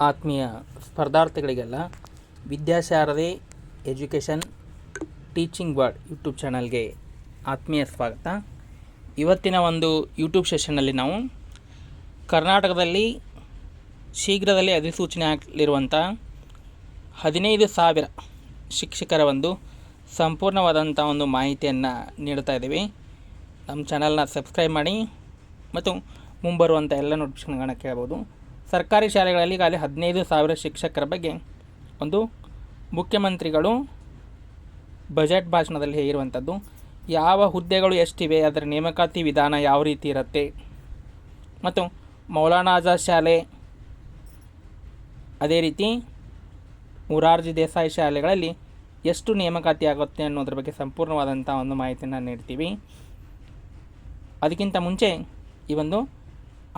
ಆತ್ಮೀಯ ಸ್ಪರ್ಧಾರ್ಥಿಗಳಿಗೆಲ್ಲ Vidyasharade education teaching word YouTube ಚಾನಲ್ಗೆ ಆತ್ಮೀಯ ಸ್ವಾಗತ. ಇವತ್ತಿನ ಒಂದು ಯೂಟ್ಯೂಬ್ ಸೆಷನ್ನಲ್ಲಿ ನಾವು ಕರ್ನಾಟಕದಲ್ಲಿ ಶೀಘ್ರದಲ್ಲೇ ಅಧಿಸೂಚನೆ ಆಗಲಿರುವಂಥ 15,000 ಶಿಕ್ಷಕರ ಒಂದು ಸಂಪೂರ್ಣವಾದಂಥ ಒಂದು ಮಾಹಿತಿಯನ್ನು ನೀಡ್ತಾ ಇದ್ದೀವಿ. ನಮ್ಮ ಚಾನಲ್ನ ಸಬ್ಸ್ಕ್ರೈಬ್ ಮಾಡಿ ಮತ್ತು ಮುಂಬರುವಂಥ ಎಲ್ಲ ನೋಟಿಫಿಕೇಷನ್ಗಳನ್ನ ಕೇಳ್ಬೋದು. ಸರ್ಕಾರಿ ಶಾಲೆಗಳಲ್ಲಿ ಈಗಾಗಲೇ 15,000 ಶಿಕ್ಷಕರ ಬಗ್ಗೆ ಒಂದು ಮುಖ್ಯಮಂತ್ರಿಗಳು ಬಜೆಟ್ ಭಾಷಣದಲ್ಲಿ ಹೇಳಿರುವಂಥದ್ದು. ಯಾವ ಹುದ್ದೆಗಳು ಎಷ್ಟಿವೆ, ಅದರ ನೇಮಕಾತಿ ವಿಧಾನ ಯಾವ ರೀತಿ ಇರುತ್ತೆ, ಮತ್ತು ಮೌಲಾನಾ ಆಜಾದ್ ಶಾಲೆ, ಅದೇ ರೀತಿ ಮೊರಾರ್ಜಿ ದೇಸಾಯಿ ಶಾಲೆಗಳಲ್ಲಿ ಎಷ್ಟು ನೇಮಕಾತಿ ಆಗುತ್ತೆ ಅನ್ನೋದ್ರ ಬಗ್ಗೆ ಸಂಪೂರ್ಣವಾದಂಥ ಒಂದು ಮಾಹಿತಿಯನ್ನು ನೀಡ್ತೀವಿ. ಅದಕ್ಕಿಂತ ಮುಂಚೆ ಈ ಒಂದು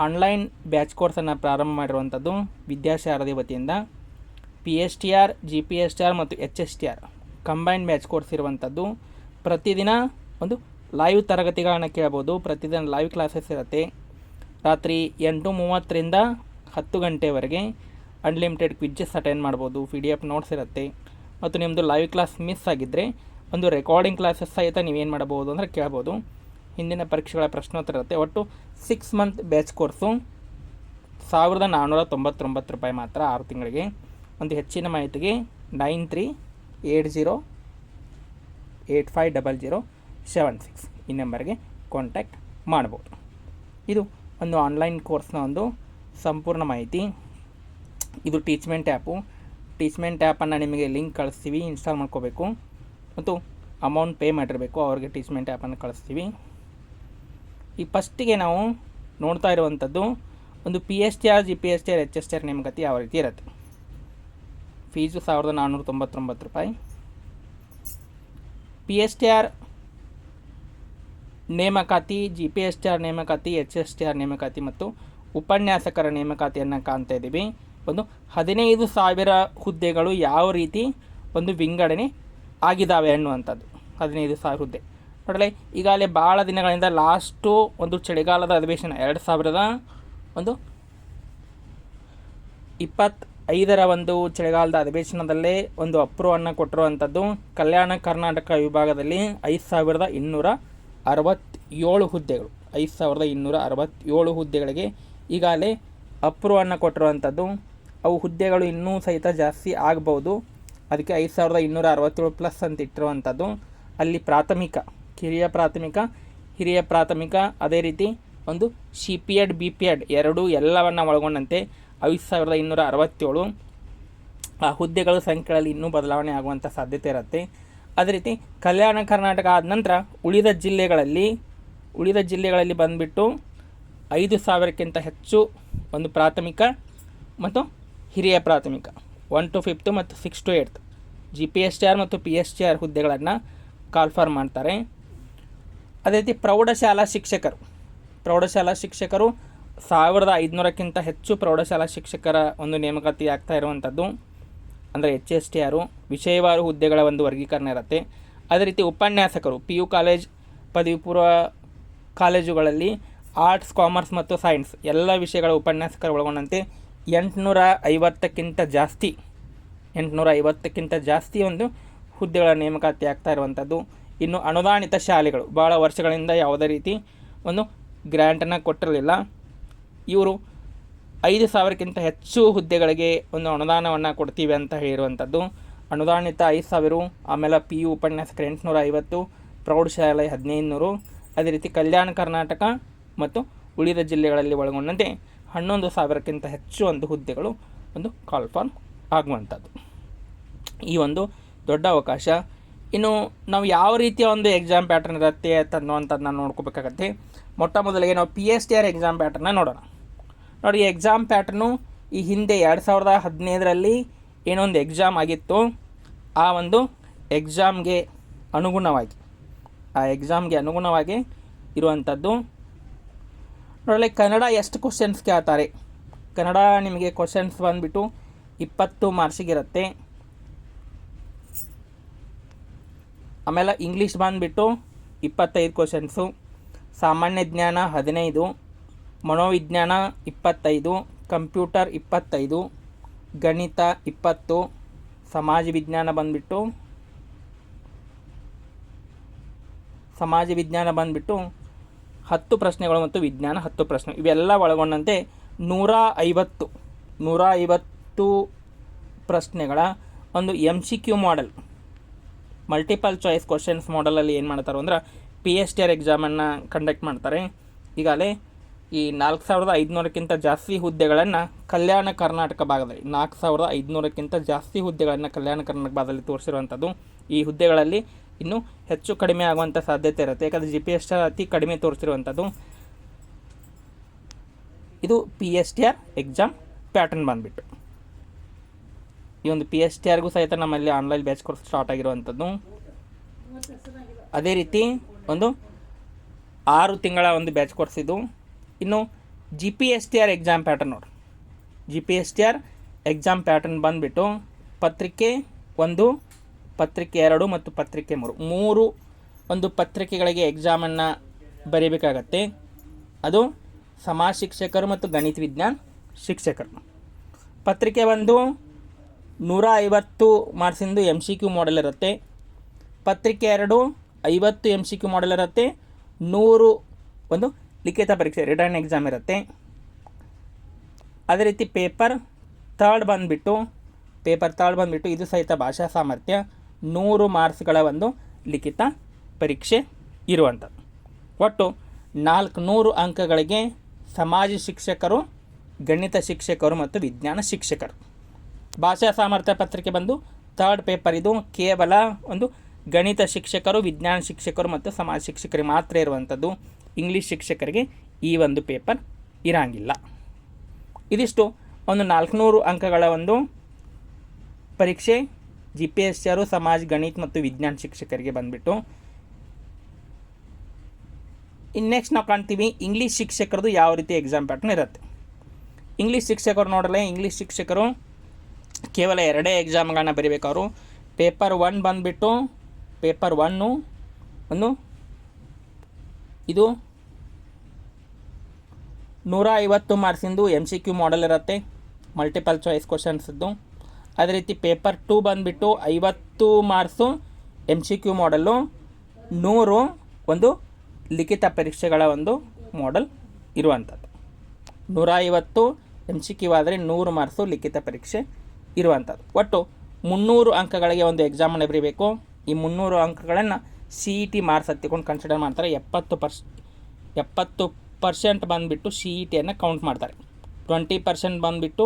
ಆನ್ಲೈನ್ ಬ್ಯಾಚ್ ಕೋರ್ಸನ್ನು ಪ್ರಾರಂಭ ಮಾಡಿರುವಂಥದ್ದು ವಿದ್ಯಾಶಾರದೆ ವತಿಯಿಂದ. PSTR, GPSTR ಮತ್ತು HSTR ಕಂಬೈನ್ಡ್ ಬ್ಯಾಚ್ ಕೋರ್ಸ್ ಇರುವಂಥದ್ದು. ಪ್ರತಿದಿನ ಒಂದು ಲೈವ್ ತರಗತಿಗಳನ್ನ ಕೇಳ್ಬೋದು. ಪ್ರತಿದಿನ ಲೈವ್ ಕ್ಲಾಸಸ್ ಇರುತ್ತೆ. ರಾತ್ರಿ 8:30ರಿಂದ 10 ಗಂಟೆವರೆಗೆ ಅನ್ಲಿಮಿಟೆಡ್ ಕ್ವಿಜ್ಜಸ್ ಅಟೆಂಡ್ ಮಾಡ್ಬೋದು. PDF ನೋಟ್ಸ್ ಇರುತ್ತೆ. ಮತ್ತು ನಿಮ್ಮದು ಲೈವ್ ಕ್ಲಾಸ್ ಮಿಸ್ ಆಗಿದ್ದರೆ ಒಂದು ರೆಕಾರ್ಡಿಂಗ್ ಕ್ಲಾಸಸ್ ಸಹಿತ ನೀವೇನು ಮಾಡ್ಬೋದು ಅಂದರೆ ಕೇಳ್ಬೋದು. ಹಿಂದಿನ ಪರೀಕ್ಷೆಗಳ ಪ್ರಶ್ನೋತ್ತರ ಇರುತ್ತೆ. ಒಟ್ಟು 6 ಮಂತ್ ಬ್ಯಾಚ್ ಕೋರ್ಸು 1,499 ರೂಪಾಯಿ ಮಾತ್ರ 6 ತಿಂಗಳಿಗೆ. ಒಂದು ಹೆಚ್ಚಿನ ಮಾಹಿತಿಗೆ 9380850076 ಈ ನಂಬರ್ಗೆ ಕಾಂಟ್ಯಾಕ್ಟ್ ಮಾಡ್ಬೋದು. ಇದು ಒಂದು ಆನ್ಲೈನ್ ಕೋರ್ಸ್ನ ಒಂದು ಸಂಪೂರ್ಣ ಮಾಹಿತಿ. ಇದು ಟೀಚ್ಮೆಂಟ್ ಆ್ಯಪು. ಟೀಚ್ಮೆಂಟ್ ಆ್ಯಪನ್ನು ನಿಮಗೆ ಲಿಂಕ್ ಕಳಿಸ್ತೀವಿ, ಇನ್ಸ್ಟಾಲ್ ಮಾಡ್ಕೋಬೇಕು ಮತ್ತು ಅಮೌಂಟ್ ಪೇ ಮಾಡಿರಬೇಕು. ಅವ್ರಿಗೆ ಟೀಚ್ಮೆಂಟ್ ಆ್ಯಪನ್ನು ಕಳಿಸ್ತೀವಿ. ಈ ಫಸ್ಟಿಗೆ ನಾವು ನೋಡ್ತಾ ಇರುವಂಥದ್ದು ಒಂದು PSTR, GPSTR, HSTR ನೇಮಕಾತಿ ಯಾವ ರೀತಿ ಇರುತ್ತೆ. ಫೀಸು 1,499 ರೂಪಾಯಿ. PSTR ನೇಮಕಾತಿ, GPSTR ನೇಮಕಾತಿ, HSTR ನೇಮಕಾತಿ ಮತ್ತು ಉಪನ್ಯಾಸಕರ ನೇಮಕಾತಿಯನ್ನು ಕಾಣ್ತಾ ಇದ್ದೀವಿ. ಒಂದು 15,000 ಹುದ್ದೆಗಳು ಯಾವ ರೀತಿ ಒಂದು ವಿಂಗಡಣೆ ಆಗಿದ್ದಾವೆ ಅನ್ನುವಂಥದ್ದು. 15,000 ಹುದ್ದೆ ನೋಡಲೇ ಈಗಾಗಲೇ ಭಾಳ ದಿನಗಳಿಂದ ಲಾಸ್ಟು ಒಂದು ಚಳಿಗಾಲದ ಅಧಿವೇಶನ 2025ರ ಒಂದು ಚಳಿಗಾಲದ ಅಧಿವೇಶನದಲ್ಲೇ ಒಂದು ಅಪ್ರೂವನ್ನು ಕೊಟ್ಟಿರುವಂಥದ್ದು. ಕಲ್ಯಾಣ ಕರ್ನಾಟಕ ವಿಭಾಗದಲ್ಲಿ 5,267 ಹುದ್ದೆಗಳು, 5,267 ಹುದ್ದೆಗಳಿಗೆ ಈಗಾಗಲೇ ಅಪ್ರೂವನ್ನು ಕೊಟ್ಟಿರುವಂಥದ್ದು. ಅವು ಹುದ್ದೆಗಳು ಇನ್ನೂ ಸಹಿತ ಜಾಸ್ತಿ ಆಗ್ಬೋದು. ಅದಕ್ಕೆ 5,267 ಪ್ಲಸ್ ಅಂತ ಇಟ್ಟಿರುವಂಥದ್ದು. ಅಲ್ಲಿ ಪ್ರಾಥಮಿಕ, ಕಿರಿಯ ಪ್ರಾಥಮಿಕ, ಹಿರಿಯ ಪ್ರಾಥಮಿಕ, ಅದೇ ರೀತಿ ಒಂದು CPED, BPED ಎಲ್ಲವನ್ನು ಒಳಗೊಂಡಂತೆ 5,267 ಆ ಹುದ್ದೆಗಳು ಸಂಖ್ಯೆಗಳಲ್ಲಿ ಇನ್ನೂ ಬದಲಾವಣೆ ಆಗುವಂಥ ಸಾಧ್ಯತೆ ಇರುತ್ತೆ. ಅದೇ ರೀತಿ ಕಲ್ಯಾಣ ಕರ್ನಾಟಕ ಆದ ನಂತರ ಉಳಿದ ಜಿಲ್ಲೆಗಳಲ್ಲಿ ಬಂದುಬಿಟ್ಟು 5,000ಕ್ಕಿಂತ ಹೆಚ್ಚು ಒಂದು ಪ್ರಾಥಮಿಕ ಮತ್ತು ಹಿರಿಯ ಪ್ರಾಥಮಿಕ 1 to 5th ಮತ್ತು 6 to 8th GPSTR ಮತ್ತು PSTR ಹುದ್ದೆಗಳನ್ನು ಕಾಲ್ಫಾರ್ಮ್ ಮಾಡ್ತಾರೆ. ಅದೇ ರೀತಿ ಪ್ರೌಢಶಾಲಾ ಶಿಕ್ಷಕರು 1,500ಕ್ಕಿಂತ ಹೆಚ್ಚು ಪ್ರೌಢಶಾಲಾ ಶಿಕ್ಷಕರ ಒಂದು ನೇಮಕಾತಿ ಆಗ್ತಾ ಇರುವಂಥದ್ದು. ಅಂದರೆ HSTR ವಿಷಯವಾರು ಹುದ್ದೆಗಳ ಒಂದು ವರ್ಗೀಕರಣ ಇರುತ್ತೆ. ಅದೇ ರೀತಿ ಉಪನ್ಯಾಸಕರು PU ಕಾಲೇಜ್, ಪದವಿ ಪೂರ್ವ ಕಾಲೇಜುಗಳಲ್ಲಿ ಆರ್ಟ್ಸ್, ಕಾಮರ್ಸ್ ಮತ್ತು ಸೈನ್ಸ್ ಎಲ್ಲ ವಿಷಯಗಳ ಉಪನ್ಯಾಸಕರು ಒಳಗೊಂಡಂತೆ 850ಕ್ಕಿಂತ ಜಾಸ್ತಿ ಒಂದು ಹುದ್ದೆಗಳ ನೇಮಕಾತಿ ಆಗ್ತಾ ಇರುವಂಥದ್ದು. ಇನ್ನು ಅನುದಾನಿತ ಶಾಲೆಗಳು ಭಾಳ ವರ್ಷಗಳಿಂದ ಯಾವುದೇ ರೀತಿ ಒಂದು ಗ್ರ್ಯಾಂಟನ್ನು ಕೊಟ್ಟಿರಲಿಲ್ಲ. ಇವರು 5,000ಕ್ಕಿಂತ ಹೆಚ್ಚು ಹುದ್ದೆಗಳಿಗೆ ಒಂದು ಅನುದಾನವನ್ನು ಕೊಡ್ತೀವಿ ಅಂತ ಹೇಳಿರುವಂಥದ್ದು. ಅನುದಾನಿತ 5,000, ಆಮೇಲೆ PU ಉಪನ್ಯಾಸಕರು 850, ಪ್ರೌಢಶಾಲೆ 1,500. ಅದೇ ರೀತಿ ಕಲ್ಯಾಣ ಕರ್ನಾಟಕ ಮತ್ತು ಉಳಿದ ಜಿಲ್ಲೆಗಳಲ್ಲಿ ಒಳಗೊಂಡಂತೆ 11,000ಕ್ಕಿಂತ ಹೆಚ್ಚು ಒಂದು ಹುದ್ದೆಗಳು ಒಂದು ಕಾಲ್ಫಾರ್ಮ್ ಆಗುವಂಥದ್ದು. ಈ ಒಂದು ದೊಡ್ಡ ಅವಕಾಶ. ಇನ್ನು ನಾವು ಯಾವ ರೀತಿಯ ಒಂದು ಎಕ್ಸಾಮ್ ಪ್ಯಾಟರ್ನ್ ಇರುತ್ತೆ ಅನ್ನುವಂಥದ್ದನ್ನ ನೋಡ್ಕೋಬೇಕಾಗತ್ತೆ. ಮೊಟ್ಟ ಮೊದಲಿಗೆ ನಾವು PSTR ಎಕ್ಸಾಮ್ ಪ್ಯಾಟರ್ನ ನೋಡೋಣ. ನೋಡಿ, ಈ ಎಕ್ಸಾಮ್ ಪ್ಯಾಟರ್ನು ಈ ಹಿಂದೆ 2015ರಲ್ಲಿ ಏನೊಂದು ಎಕ್ಸಾಮ್ ಆಗಿತ್ತು, ಆ ಒಂದು ಎಕ್ಸಾಮ್ಗೆ ಅನುಗುಣವಾಗಿ ಇರುವಂಥದ್ದು. ನೋಡಲಿ, ಕನ್ನಡ ಎಷ್ಟು ಕ್ವಶನ್ಸ್ ಕೇಳ್ತಾರೆ. ಕನ್ನಡ ನಿಮಗೆ ಕ್ವಶನ್ಸ್ ಬಂದುಬಿಟ್ಟು 20 ಮಾರ್ಕ್ಸಿಗಿರುತ್ತೆ. ಆಮೇಲೆ ಇಂಗ್ಲೀಷ್ ಬಂದುಬಿಟ್ಟು 25 ಕ್ವಶನ್ಸು, ಸಾಮಾನ್ಯ ಜ್ಞಾನ 15, ಮನೋವಿಜ್ಞಾನ 25, ಕಂಪ್ಯೂಟರ್ 25, ಗಣಿತ 20, ಸಮಾಜ ವಿಜ್ಞಾನ ಬಂದುಬಿಟ್ಟು 10 ಪ್ರಶ್ನೆಗಳು ಮತ್ತು ವಿಜ್ಞಾನ 10 ಪ್ರಶ್ನೆ, ಇವೆಲ್ಲ ಒಳಗೊಂಡಂತೆ 150 ಪ್ರಶ್ನೆಗಳ ಒಂದು MCQ model, multiple choice questions ಮಾಡೆಲಲ್ಲಿ ಏನು ಮಾಡ್ತಾರೆ ಅಂದ್ರೆ PSTR ಎಕ್ಸಾಮನ್ನು ಕಂಡಕ್ಟ್ ಮಾಡ್ತಾರೆ. ಈಗಾಗಲೇ ಈ 4500ಕ್ಕಿಂತ ಜಾಸ್ತಿ ಹುದ್ದೆಗಳನ್ನು ಕಲ್ಯಾಣ ಕರ್ನಾಟಕ ಭಾಗದಲ್ಲಿ 4500ಕ್ಕಿಂತ ಜಾಸ್ತಿ ಹುದ್ದೆಗಳನ್ನು ಕಲ್ಯಾಣ ಕರ್ನಾಟಕ ಭಾಗದಲ್ಲಿ ತೋರಿಸಿರುವಂಥದ್ದು. ಈ ಹುದ್ದೆಗಳಲ್ಲಿ ಇನ್ನೂ ಹೆಚ್ಚು ಕಡಿಮೆ ಆಗುವಂಥ ಸಾಧ್ಯತೆ ಇರುತ್ತೆ, ಯಾಕಂದರೆ GPSTR ಅತಿ ಕಡಿಮೆ ತೋರಿಸಿರುವಂಥದ್ದು. ಇದು PSTR ಎಕ್ಸಾಮ್ ಪ್ಯಾಟರ್ನ್ ಬಂದುಬಿಟ್ಟು. ಈ ಒಂದು PSTRಗೂ ಸಹಿತ ನಮ್ಮಲ್ಲಿ ಆನ್ಲೈನ್ ಬ್ಯಾಚ್ ಕೋರ್ಸ್ ಸ್ಟಾರ್ಟ್ ಆಗಿರುವಂಥದ್ದು. ಅದೇ ರೀತಿ ಒಂದು 6 ತಿಂಗಳ ಒಂದು ಬ್ಯಾಚ್ ಕೋರ್ಸ್ ಇದು. ಇನ್ನು GPSTR ಎಕ್ಸಾಮ್ ಪ್ಯಾಟರ್ನ್ ನೋಡಿ, GPSTR ಎಕ್ಸಾಮ್ ಪ್ಯಾಟರ್ನ್ ಬಂದುಬಿಟ್ಟು ಪತ್ರಿಕೆ 1, ಪತ್ರಿಕೆ 2 ಮತ್ತು ಪತ್ರಿಕೆ 3 ಒಂದು ಪತ್ರಿಕೆಗಳಿಗೆ ಎಕ್ಸಾಮನ್ನು ಬರೀಬೇಕಾಗತ್ತೆ. ಅದು ಸಮಾಜ ಶಿಕ್ಷಕರು ಮತ್ತು ಗಣಿತ ವಿಜ್ಞಾನ ಶಿಕ್ಷಕರು. ಪತ್ರಿಕೆ 1 150 ಮಾರ್ಕ್ಸಿಂದು MCQ ಮಾಡೆಲ್ ಇರುತ್ತೆ. ಪತ್ರಿಕೆ 2 50 MCQ ಮಾಡೆಲ್ ಇರುತ್ತೆ. 100 ಒಂದು ಲಿಖಿತ ಪರೀಕ್ಷೆ ರಿಟರ್ನ್ ಎಕ್ಸಾಮ್ ಇರುತ್ತೆ. ಅದೇ ರೀತಿ ಪೇಪರ್ ಥರ್ಡ್ ಬಂದುಬಿಟ್ಟು ಇದು ಸಹಿತ ಭಾಷಾ ಸಾಮರ್ಥ್ಯ 100 ಮಾರ್ಕ್ಸ್ಗಳ ಒಂದು ಲಿಖಿತ ಪರೀಕ್ಷೆ ಇರುವಂಥದ್ದು. ಒಟ್ಟು 400 ಅಂಕಗಳಿಗೆ ಸಮಾಜ ಶಿಕ್ಷಕರು, ಗಣಿತ ಶಿಕ್ಷಕರು ಮತ್ತು ವಿಜ್ಞಾನ ಶಿಕ್ಷಕರು. ಭಾಷಾ ಸಾಮರ್ಥ್ಯ ಪತ್ರಿಕೆ ಬಂದು ಥರ್ಡ್ ಪೇಪರ್, ಇದು ಕೇವಲ ಒಂದು ಗಣಿತ ಶಿಕ್ಷಕರು, ವಿಜ್ಞಾನ ಶಿಕ್ಷಕರು ಮತ್ತು ಸಮಾಜ ಶಿಕ್ಷಕರಿಗೆ ಮಾತ್ರ ಇರುವಂಥದ್ದು. ಇಂಗ್ಲೀಷ್ ಶಿಕ್ಷಕರಿಗೆ ಈ ಒಂದು ಪೇಪರ್ ಇರಂಗಿಲ್ಲ. ಇದಿಷ್ಟು ಒಂದು 400 ಅಂಕಗಳ ಒಂದು ಪರೀಕ್ಷೆ GPSTR ಸಮಾಜ, ಗಣಿತ ಮತ್ತು ವಿಜ್ಞಾನ ಶಿಕ್ಷಕರಿಗೆ ಬಂದುಬಿಟ್ಟು. ಇನ್ನು ನೆಕ್ಸ್ಟ್ ನಾವು ಕಾಣ್ತೀವಿ ಇಂಗ್ಲೀಷ್ ಶಿಕ್ಷಕರದು ಯಾವ ರೀತಿ ಎಕ್ಸಾಮ್ ಪ್ಯಾಟರ್ನ್ ಇರುತ್ತೆ. ಇಂಗ್ಲೀಷ್ ಶಿಕ್ಷಕರು ನೋಡಲೆ, ಇಂಗ್ಲೀಷ್ ಶಿಕ್ಷಕರು ಕೇವಲ 2 ಎಕ್ಸಾಮ್ಗಳನ್ನ ಬರೀಬೇಕು. ಅವರು ಪೇಪರ್ 1 ಬಂದುಬಿಟ್ಟು ಪೇಪರ್ 1 ಒಂದು ಇದು 150 ಮಾರ್ಕ್ಸಿಂದು MCQ ಮಾಡೆಲ್ ಇರುತ್ತೆ, ಮಲ್ಟಿಪಲ್ ಚಾಯ್ಸ್ ಕ್ವಶನ್ಸ್ದು. ಅದೇ ರೀತಿ ಪೇಪರ್ 2 ಬಂದುಬಿಟ್ಟು 50 ಮಾರ್ಕ್ಸು MCQ ಮಾಡೆಲ್ಲು, 100 ಒಂದು ಲಿಖಿತ ಪರೀಕ್ಷೆಗಳ ಒಂದು ಮಾಡೆಲ್ ಇರುವಂಥದ್ದು. 150 MCQ ಆದರೆ 100 ಮಾರ್ಕ್ಸು ಲಿಖಿತ ಪರೀಕ್ಷೆ ಇರುವಂಥದ್ದು. ಒಟ್ಟು 300 ಅಂಕಗಳಿಗೆ ಒಂದು ಎಕ್ಸಾಮನ್ನು ಬರೀಬೇಕು. ಈ 300 ಅಂಕಗಳನ್ನು CET ಮಾರ್ಕ್ಸ್ ಹತ್ತಿಕೊಂಡು ಕನ್ಸಿಡರ್ ಮಾಡ್ತಾರೆ. 70% ಬಂದುಬಿಟ್ಟು CETಯನ್ನು ಕೌಂಟ್ ಮಾಡ್ತಾರೆ. 20% ಬಂದುಬಿಟ್ಟು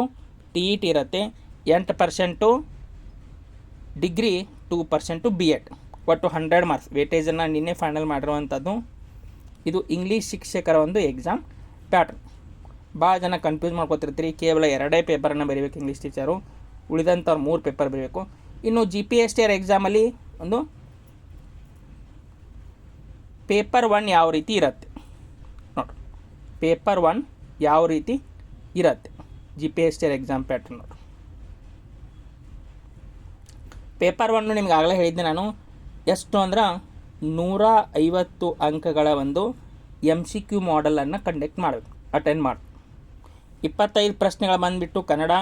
TET ಇರುತ್ತೆ, 8% ಡಿಗ್ರಿ, 2% B.Ed. ಒಟ್ಟು 100 ಮಾರ್ಕ್ಸ್ ವೇಟೇಜನ್ನು ನಿನ್ನೆ ಫೈನಲ್ ಮಾಡಿರುವಂಥದ್ದು. ಇದು ಇಂಗ್ಲೀಷ್ ಶಿಕ್ಷಕರ ಒಂದು ಎಕ್ಸಾಮ್ ಪ್ಯಾಟರ್ನ್. ಭಾಳ ಜನ ಕನ್ಫ್ಯೂಸ್ ಮಾಡ್ಕೊತಿರ್ತೀರಿ. ಕೇವಲ 2 ಪೇಪರನ್ನು ಬರೀಬೇಕು ಇಂಗ್ಲೀಷ್ ಟೀಚರು, ಉಳಿದಂಥವ್ರು 3 ಪೇಪರ್ ಬರೀಬೇಕು. ಇನ್ನು GPSTR ಎಕ್ಸಾಮಲ್ಲಿ ಒಂದು ಪೇಪರ್ 1 ಯಾವ ರೀತಿ ಇರುತ್ತೆ ನೋಡಿ. ಪೇಪರ್ 1 ಯಾವ ರೀತಿ ಇರುತ್ತೆ GPSTR ಎಕ್ಸಾಮ್ ಪ್ಯಾಟರ್ನ್ ನೋಡಿ. ಪೇಪರ್ 1 ನಿಮ್ಗೆ ಆಗಲೇ ಹೇಳಿದ್ದೆ ನಾನು, ಎಷ್ಟು ಅಂದ್ರೆ 150 ಅಂಕಗಳ ಒಂದು MCQ ಮಾಡೆಲನ್ನು ಕಂಡಕ್ಟ್ ಮಾಡಬೇಕು, ಅಟೆಂಡ್ ಮಾಡಿ. 25 ಪ್ರಶ್ನೆಗಳು ಬಂದುಬಿಟ್ಟು ಕನ್ನಡ,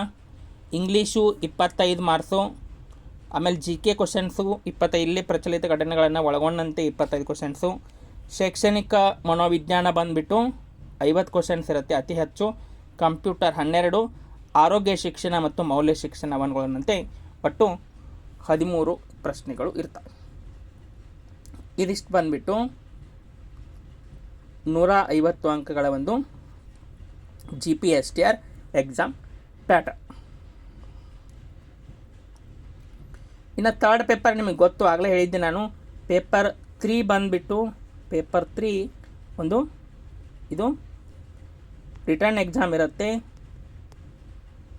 ಇಂಗ್ಲೀಷು 25 ಮಾರ್ಕ್ಸು, ಆಮೇಲೆ GK ಕ್ವಶನ್ಸು 25, ಇಲ್ಲಿ ಪ್ರಚಲಿತ ಘಟನೆಗಳನ್ನು ಒಳಗೊಂಡಂತೆ 25 ಕ್ವಶನ್ಸು. ಶೈಕ್ಷಣಿಕ ಮನೋವಿಜ್ಞಾನ ಬಂದುಬಿಟ್ಟು 50 ಕ್ವಶನ್ಸ್ ಇರುತ್ತೆ ಅತಿ ಹೆಚ್ಚು. ಕಂಪ್ಯೂಟರ್ 12, ಆರೋಗ್ಯ ಶಿಕ್ಷಣ ಮತ್ತು ಮೌಲ್ಯ ಶಿಕ್ಷಣ ಒಳಗೊಂಡಂತೆ ಒಟ್ಟು 13 ಪ್ರಶ್ನೆಗಳು ಇರ್ತವೆ. ಇದಿಷ್ಟು ಬಂದುಬಿಟ್ಟು 150 ಅಂಕಗಳ ಒಂದು GPSTR ಎಕ್ಸಾಮ್ ಪ್ಯಾಟರ್ನ್. ಇನ್ನು ಥರ್ಡ್ ಪೇಪರ್ ನಿಮಗೆ ಗೊತ್ತು, ಆಗಲೇ ಹೇಳಿದ್ದೆ ನಾನು. ಪೇಪರ್ 3 ಬಂದುಬಿಟ್ಟು ಪೇಪರ್ 3 ಒಂದು ಇದು ರಿಟರ್ನ್ ಎಕ್ಸಾಮ್ ಇರುತ್ತೆ.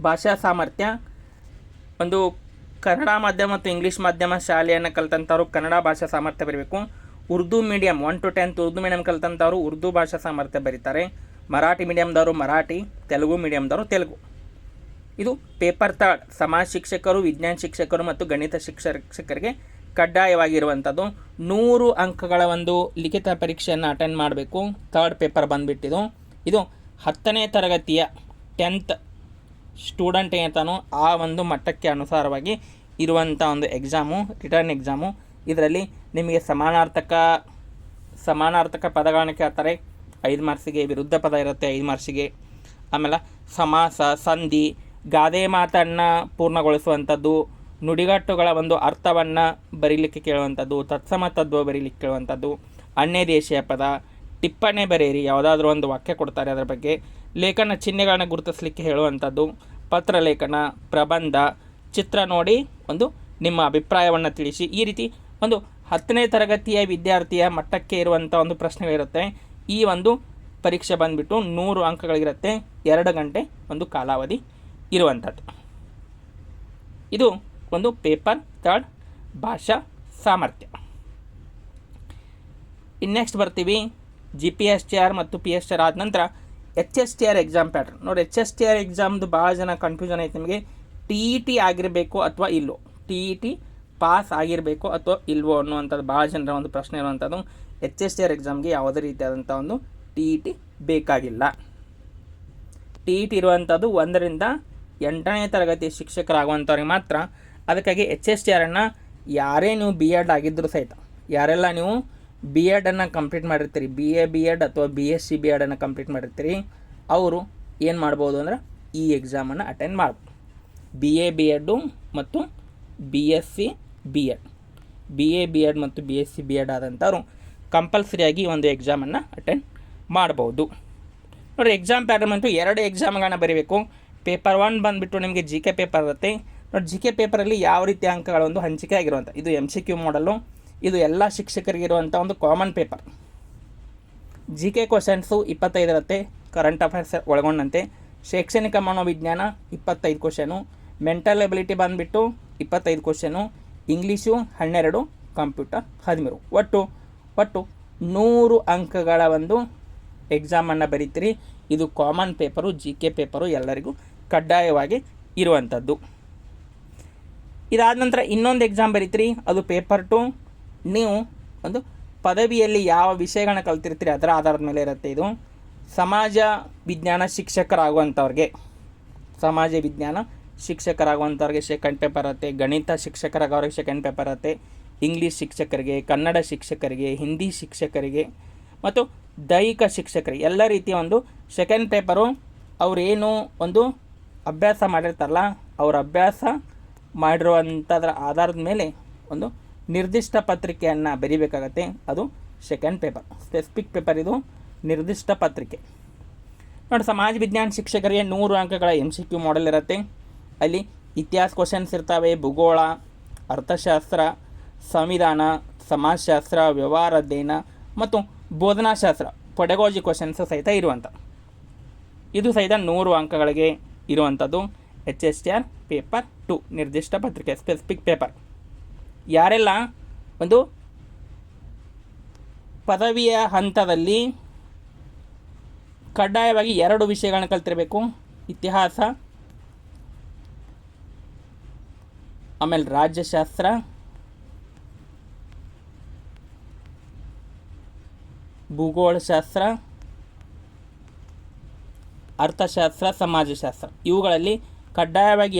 ಭಾಷಾ ಸಾಮರ್ಥ್ಯ ಒಂದು ಕನ್ನಡ ಮಾಧ್ಯಮ ಮತ್ತು ಇಂಗ್ಲೀಷ್ ಮಾಧ್ಯಮ ಶಾಲೆಯನ್ನು ಕಲಿತಂಥವ್ರು ಕನ್ನಡ ಭಾಷಾ ಸಾಮರ್ಥ್ಯ ಬರೀಬೇಕು. Urdu medium 1 to 10th Urdu medium ಕಲಿತಂಥವ್ರು ಉರ್ದು ಭಾಷಾ ಸಾಮರ್ಥ್ಯ ಬರೀತಾರೆ. ಮರಾಠಿ ಮೀಡಿಯಮ್ದವರು ಮರಾಠಿ, ತೆಲುಗು ಮೀಡಿಯಮ್ದವರು ತೆಲುಗು. ಇದು ಪೇಪರ್ 3 ಸಮಾಜ ಶಿಕ್ಷಕರು, ವಿಜ್ಞಾನ ಶಿಕ್ಷಕರು ಮತ್ತು ಗಣಿತ ಶಿಕ್ಷಕರಿಗೆ ಕಡ್ಡಾಯವಾಗಿರುವಂಥದ್ದು. 100 ಅಂಕಗಳ ಒಂದು ಲಿಖಿತ ಪರೀಕ್ಷೆಯನ್ನು ಅಟೆಂಡ್ ಮಾಡಬೇಕು. ಥರ್ಡ್ ಪೇಪರ್ ಬಂದುಬಿಟ್ಟಿದ್ದು ಇದು 10ನೇ ತರಗತಿಯ 10th ಸ್ಟೂಡೆಂಟ್ ಏನಿರ್ತಾನೋ ಆ ಒಂದು ಮಟ್ಟಕ್ಕೆ ಅನುಸಾರವಾಗಿ ಇರುವಂಥ ಒಂದು ಎಕ್ಸಾಮು, ರಿಟರ್ನ್ ಎಕ್ಸಾಮು. ಇದರಲ್ಲಿ ನಿಮಗೆ ಸಮಾನಾರ್ಥಕ ಪದಗಳನ್ನು ಕೇಳ್ತಾರೆ 5 ಮಾರ್ಕ್ಸಿಗೆ, ವಿರುದ್ಧ ಪದ ಇರುತ್ತೆ 5 ಮಾರ್ಕ್ಸಿಗೆ, ಆಮೇಲೆ ಸಮಾಸ, ಸಂಧಿ, ಗಾದೆ ಮಾತನ್ನು ಪೂರ್ಣಗೊಳಿಸುವಂಥದ್ದು, ನುಡಿಗಟ್ಟುಗಳ ಒಂದು ಅರ್ಥವನ್ನು ಬರೀಲಿಕ್ಕೆ ಕೇಳುವಂಥದ್ದು, ತತ್ಸಮ ತದ್ಭವ ಬರೀಲಿಕ್ಕೆ ಕೇಳುವಂಥದ್ದು, ಅನ್ಯ ದೇಶೀಯ ಪದ, ಟಿಪ್ಪಣಿ ಬರೆಯಿರಿ, ಯಾವುದಾದ್ರೂ ಒಂದು ವಾಕ್ಯ ಕೊಡ್ತಾರೆ ಅದರ ಬಗ್ಗೆ, ಲೇಖನ ಚಿಹ್ನೆಗಳನ್ನು ಗುರುತಿಸಲಿಕ್ಕೆ ಹೇಳುವಂಥದ್ದು, ಪತ್ರಲೇಖನ, ಪ್ರಬಂಧ, ಚಿತ್ರ ನೋಡಿ ಒಂದು ನಿಮ್ಮ ಅಭಿಪ್ರಾಯವನ್ನು ತಿಳಿಸಿ. ಈ ರೀತಿ ಒಂದು 10ನೇ ತರಗತಿಯ ವಿದ್ಯಾರ್ಥಿಯ ಮಟ್ಟಕ್ಕೆ ಇರುವಂಥ ಒಂದು ಪ್ರಶ್ನೆಗಳಿರುತ್ತೆ. ಈ ಒಂದು ಪರೀಕ್ಷೆ ಬಂದುಬಿಟ್ಟು 100 ಅಂಕಗಳಿರುತ್ತೆ, 2 ಗಂಟೆ ಒಂದು ಕಾಲಾವಧಿ ಇರುವಂಥದ್ದು. ಇದು ಒಂದು ಪೇಪರ್ 3 ಭಾಷಾ ಸಾಮರ್ಥ್ಯ. ನೆಕ್ಸ್ಟ್ ಬರ್ತೀವಿ GPSTR ಮತ್ತು PSTR ಆದ ನಂತರ HSTR ಎಕ್ಸಾಮ್ ಪ್ಯಾಟ್ರನ್. ನೋಡಿ, HSTR ಎಕ್ಸಾಮ್ದು ಭಾಳ ಜನ ಕನ್ಫ್ಯೂಷನ್ ಐತೆ ನಿಮಗೆ. TET ಆಗಿರಬೇಕು ಅಥವಾ ಇಲ್ಲೋ, TET ಪಾಸ್ ಆಗಿರಬೇಕು ಅಥವಾ ಇಲ್ವೋ ಅನ್ನುವಂಥದ್ದು ಭಾಳ ಜನರ ಒಂದು ಪ್ರಶ್ನೆ ಇರುವಂಥದ್ದು. HSTR ಎಕ್ಸಾಮ್ಗೆ ಯಾವುದೇ ರೀತಿಯಾದಂಥ ಒಂದು TET ಬೇಕಾಗಿಲ್ಲ. TET ಇರುವಂಥದ್ದು 1ರಿಂದ 8ನೇ ತರಗತಿ ಶಿಕ್ಷಕರಾಗುವಂಥವ್ರಿಗೆ ಮಾತ್ರ. ಅದಕ್ಕಾಗಿ HSTRನ್ನು ಯಾರೇ ನೀವು BEd ಆಗಿದ್ದರೂ ಸಹಿತ, ಯಾರೆಲ್ಲ ನೀವು BEdನ್ನು ಕಂಪ್ಲೀಟ್ ಮಾಡಿರ್ತೀರಿ, BA BEd ಅಥವಾ BSc BEdನ್ನು ಕಂಪ್ಲೀಟ್ ಮಾಡಿರ್ತೀರಿ, ಅವರು ಏನು ಮಾಡ್ಬೋದು ಅಂದರೆ ಈ ಎಕ್ಸಾಮನ್ನು ಅಟೆಂಡ್ ಮಾಡ್ಬೋದು. BA BEd ಮತ್ತು BSc BEd, BA BEd ಮತ್ತು BSc BEd ಆದಂಥವ್ರು ಕಂಪಲ್ಸರಿಯಾಗಿ ಒಂದು ಎಕ್ಸಾಮನ್ನು ಅಟೆಂಡ್ ಮಾಡ್ಬೋದು. ನೋಡಿ, ಎಕ್ಸಾಮ್ ಪ್ಯಾಟರ್ನ್ ಅಂತೂ 2 ಎಕ್ಸಾಮ್ಗಳನ್ನ ಬರೀಬೇಕು. ಪೇಪರ್ 1 ಬಂದುಬಿಟ್ಟು ನಿಮಗೆ GK ಪೇಪರ್ ಇರುತ್ತೆ. ನೋಡಿ, GK ಪೇಪರಲ್ಲಿ ಯಾವ ರೀತಿ ಅಂಕಗಳ ಒಂದು ಹಂಚಿಕೆ ಆಗಿರುವಂಥ, ಇದು MCQ ಮಾಡಲು, ಇದು ಎಲ್ಲ ಶಿಕ್ಷಕರಿಗಿರುವಂಥ ಒಂದು ಕಾಮನ್ ಪೇಪರ್. GK ಕ್ವಶನ್ಸು 25 ಇರುತ್ತೆ, ಕರೆಂಟ್ ಅಫೇರ್ಸ್ ಒಳಗೊಂಡಂತೆ. ಶೈಕ್ಷಣಿಕ ಮನೋವಿಜ್ಞಾನ 25 ಕ್ವಶನು, ಮೆಂಟಲ್ ಎಬಿಲಿಟಿ ಬಂದುಬಿಟ್ಟು 25 ಕ್ವಶನು, ಇಂಗ್ಲೀಷು 12, ಕಂಪ್ಯೂಟರ್ 13. ಒಟ್ಟು 100 ಅಂಕಗಳ ಒಂದು ಎಕ್ಸಾಮನ್ನು ಬರೀತೀರಿ. ಇದು ಕಾಮನ್ ಪೇಪರು, GK ಪೇಪರು ಎಲ್ಲರಿಗೂ ಕಡ್ಡಾಯವಾಗಿ ಇರುವಂಥದ್ದು. ಇದಾದ ನಂತರ ಇನ್ನೊಂದು ಎಕ್ಸಾಮ್ ಬರೀತೀರಿ, ಅದು ಪೇಪರ್ 2. ನೀವು ಒಂದು ಪದವಿಯಲ್ಲಿ ಯಾವ ವಿಷಯಗಳನ್ನ ಕಲ್ತಿರ್ತೀರಿ ಅದರ ಆಧಾರದ ಮೇಲೆ ಇರುತ್ತೆ. ಇದು ಸಮಾಜ ವಿಜ್ಞಾನ ಶಿಕ್ಷಕರಾಗುವಂಥವ್ರಿಗೆ, ಸೆಕೆಂಡ್ ಪೇಪರ್ ಇರುತ್ತೆ. ಗಣಿತ ಶಿಕ್ಷಕರಾಗೋರಿಗೆ ಸೆಕೆಂಡ್ ಪೇಪರ್ ಇರುತ್ತೆ. ಇಂಗ್ಲೀಷ್ ಶಿಕ್ಷಕರಿಗೆ, ಕನ್ನಡ ಶಿಕ್ಷಕರಿಗೆ, ಹಿಂದಿ ಶಿಕ್ಷಕರಿಗೆ ಮತ್ತು ದೈಹಿಕ ಶಿಕ್ಷಕರಿಗೆ ಎಲ್ಲ ರೀತಿಯ ಒಂದು ಸೆಕೆಂಡ್ ಪೇಪರು. ಅವರೇನು ಒಂದು ಅಭ್ಯಾಸ ಮಾಡಿರ್ತಾರಲ್ಲ, ಅವ್ರ ಅಭ್ಯಾಸ ಮಾಡಿರುವಂಥದ್ರ ಆಧಾರದ ಮೇಲೆ ಒಂದು ನಿರ್ದಿಷ್ಟ ಪತ್ರಿಕೆಯನ್ನು ಬರೀಬೇಕಾಗತ್ತೆ. ಅದು ಸೆಕೆಂಡ್ ಪೇಪರ್, ಸ್ಪೆಸಿಫಿಕ್ ಪೇಪರ್, ಇದು ನಿರ್ದಿಷ್ಟ ಪತ್ರಿಕೆ. ನೋಡಿ, ಸಮಾಜ ವಿಜ್ಞಾನ ಶಿಕ್ಷಕರಿಗೆ 100 ಅಂಕಗಳ MCQ ಮಾಡೆಲ್ ಇರುತ್ತೆ. ಅಲ್ಲಿ ಇತಿಹಾಸ ಕ್ವಶನ್ಸ್ ಇರ್ತವೆ, ಭೂಗೋಳ, ಅರ್ಥಶಾಸ್ತ್ರ, ಸಂವಿಧಾನ, ಸಮಾಜಶಾಸ್ತ್ರ, ವ್ಯವಹಾರ ಅಧ್ಯಯನ ಮತ್ತು ಬೋಧನಾಶಾಸ್ತ್ರ, ಪೆಡಗಾಜಿ ಕ್ವಶನ್ಸು ಸಹಿತ ಇರುವಂಥ, ಇದು ಸಹಿತ 100 ಅಂಕಗಳಿಗೆ ಇರುವಂಥದ್ದು. HSTR ಪೇಪರ್ 2 ನಿರ್ದಿಷ್ಟ ಪತ್ರಿಕೆ, ಸ್ಪೆಸಿಫಿಕ್ ಪೇಪರ್. ಯಾರೆಲ್ಲ ಒಂದು ಪದವಿಯ ಹಂತದಲ್ಲಿ ಕಡ್ಡಾಯವಾಗಿ 2 ವಿಷಯಗಳನ್ನ ಕಲ್ತಿರಬೇಕು, ಇತಿಹಾಸ ಆಮೇಲೆ ರಾಜ್ಯಶಾಸ್ತ್ರ, ಭೂಗೋಳಶಾಸ್ತ್ರ, ಅರ್ಥಶಾಸ್ತ್ರ, ಸಮಾಜಶಾಸ್ತ್ರ, ಇವುಗಳಲ್ಲಿ ಕಡ್ಡಾಯವಾಗಿ